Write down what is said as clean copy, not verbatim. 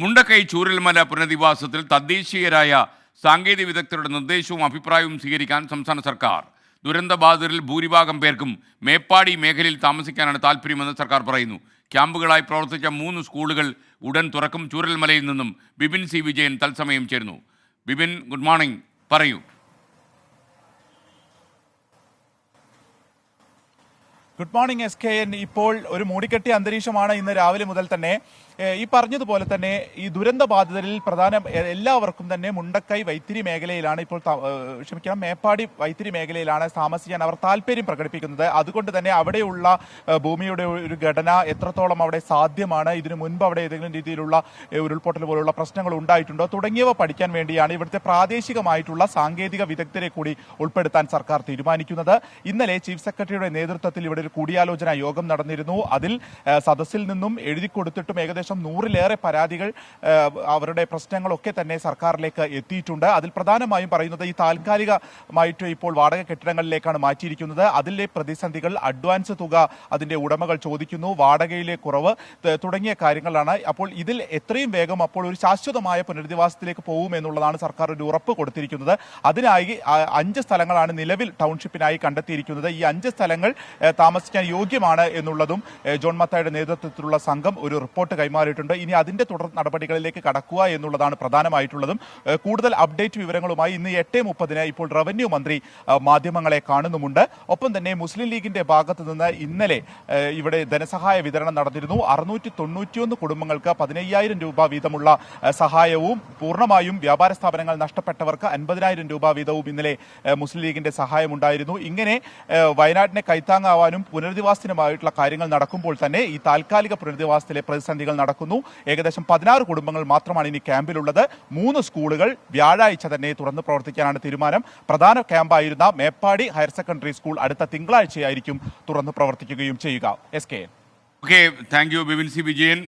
മുണ്ടക്കൈ ചൂരൽമല പുനരധിവാസത്തിൽ തദ്ദേശീയരായ സാങ്കേതിക വിദഗ്ധരുടെ നിർദ്ദേശവും അഭിപ്രായവും സ്വീകരിക്കാൻ സംസ്ഥാന സർക്കാർ. ദുരന്തബാധിതരിൽ ഭൂരിഭാഗം പേർക്കും മേപ്പാടി മേഖലയിൽ താമസിക്കാനാണ് താല്പര്യമെന്ന് സർക്കാർ പറയുന്നു. ക്യാമ്പുകളായി പ്രവർത്തിച്ച 3 സ്കൂളുകൾ ഉടൻ തുറക്കും. ചൂരൽമലയിൽ നിന്നും ബിപിൻ സി വിജയൻ തത്സമയം ചേരുന്നു. ബിപിൻ, ഗുഡ് മോർണിംഗ്, പറയൂ. Good morning SKN. ഇപ്പോൾ ഒരു മൂടിക്കെട്ടിയ അന്തരീക്ഷമാണ് ഇന്ന് രാവിലെ മുതൽ തന്നെ. ഈ പറഞ്ഞതുപോലെ തന്നെ ഈ ദുരന്ത ബാധിതരിൽ എല്ലാവർക്കും തന്നെ മുണ്ടക്കൈ വൈത്തിരി മേഖലയിലാണ് മേപ്പാടി വൈത്തിരി മേഖലയിലാണ് താമസിക്കാൻ അവർ താല്പര്യം പ്രകടിപ്പിക്കുന്നത്. അതുകൊണ്ട് തന്നെ അവിടെയുള്ള ഭൂമിയുടെ ഒരു ഘടന എത്രത്തോളം അവിടെ സാധ്യമാണ്, ഇതിനു മുൻപ് അവിടെ ഏതെങ്കിലും രീതിയിലുള്ള ഉരുൾപൊട്ടൽ പോലുള്ള പ്രശ്നങ്ങൾ ഉണ്ടായിട്ടുണ്ടോ തുടങ്ങിയവ പഠിക്കാൻ വേണ്ടിയാണ് ഇവിടുത്തെ പ്രാദേശികമായിട്ടുള്ള സാങ്കേതിക വിദഗ്ധരെ കൂടി ഉൾപ്പെടുത്താൻ സർക്കാർ തീരുമാനിക്കുന്നത്. ഇന്നലെ ചീഫ് സെക്രട്ടറിയുടെ നേതൃത്വത്തിൽ ഇവിടെ ഒരു കൂടിയാലോചന യോഗം നടന്നിരുന്നു. അതിൽ സദസ്സിൽ നിന്നും എഴുതി കൊടുത്തിട്ടും ഏകദേശം 100-ലേറെ പരാതികൾ അവരുടെ പ്രശ്നങ്ങളൊക്കെ തന്നെ സർക്കാരിലേക്ക് എത്തിയിട്ടുണ്ട്. അതിൽ പ്രധാനമായും പറയുന്നത് ഈ താൽക്കാലികമായിട്ട് ഇപ്പോൾ വാടക കെട്ടിടങ്ങളിലേക്കാണ് മാറ്റിയിരിക്കുന്നത്. അതിലെ പ്രതിസന്ധികൾ, അഡ്വാൻസ് തുക അതിന്റെ ഉടമകൾ ചോദിക്കുന്നു, വാടകയിലെ കുറവ് തുടങ്ങിയ കാര്യങ്ങളാണ്. അപ്പോൾ ഇതിൽ എത്രയും വേഗം അപ്പോൾ ഒരു ശാശ്വതമായ പുനരധിവാസത്തിലേക്ക് പോകും എന്നുള്ളതാണ് സർക്കാർ ഒരു ഉറപ്പ് കൊടുത്തിരിക്കുന്നത്. അതിനായി 5 സ്ഥലങ്ങളാണ് നിലവിൽ ടൗൺഷിപ്പിനായി കണ്ടെത്തിയിരിക്കുന്നത്. ഈ 5 സ്ഥലങ്ങൾ താമസിക്കാൻ യോഗ്യമാണ് എന്നുള്ളതും ജോൺ മത്തായുടെ നേതൃത്വത്തിലുള്ള സംഘം ഒരു റിപ്പോർട്ട് കൈമാറിയിട്ടുണ്ട്. ഇനി അതിന്റെ തുടർ നടപടികളിലേക്ക് കടക്കുക എന്നുള്ളതാണ് പ്രധാനമായിട്ടുള്ളതും. കൂടുതൽ അപ്ഡേറ്റ് വിവരങ്ങളുമായി ഇന്ന് 8:30 ഇപ്പോൾ റവന്യൂ മന്ത്രി മാധ്യമങ്ങളെ കാണുന്നുമുണ്ട്. ഒപ്പം തന്നെ മുസ്ലിം ലീഗിന്റെ ഭാഗത്ത് നിന്ന് ഇന്നലെ ഇവിടെ ധനസഹായ വിതരണം നടന്നിരുന്നു. 691 കുടുംബങ്ങൾക്ക് 15,000 രൂപ വീതമുള്ള സഹായവും പൂർണ്ണമായും വ്യാപാര സ്ഥാപനങ്ങൾ നഷ്ടപ്പെട്ടവർക്ക് 50,000 രൂപ വീതവും ഇന്നലെ മുസ്ലിം ലീഗിന്റെ സഹായമുണ്ടായിരുന്നു. ഇങ്ങനെ വയനാട്ടിനെ കൈത്താങ്ങാവാനും പുനരധിവാസത്തിനുമായിട്ടുള്ള കാര്യങ്ങൾ നടക്കുമ്പോൾ തന്നെ ഈ താൽക്കാലിക പുനരധിവാസത്തിലെ പ്രതിസന്ധികൾ നടക്കുന്നു. ഏകദേശം 16 കുടുംബങ്ങൾ മാത്രമാണ് ഇനി ക്യാമ്പിലുള്ളത്. 3 സ്കൂളുകൾ വ്യാഴാഴ്ച തന്നെ തുറന്ന് പ്രവർത്തിക്കാനാണ് തീരുമാനം. പ്രധാന ക്യാമ്പായിരുന്ന മേപ്പാടി ഹയർ സെക്കൻഡറി സ്കൂൾ അടുത്ത തിങ്കളാഴ്ചയായിരിക്കും തുറന്ന് പ്രവർത്തിക്കുകയും ചെയ്യുക. SKN. Okay, thank you Bipin C Vijayan.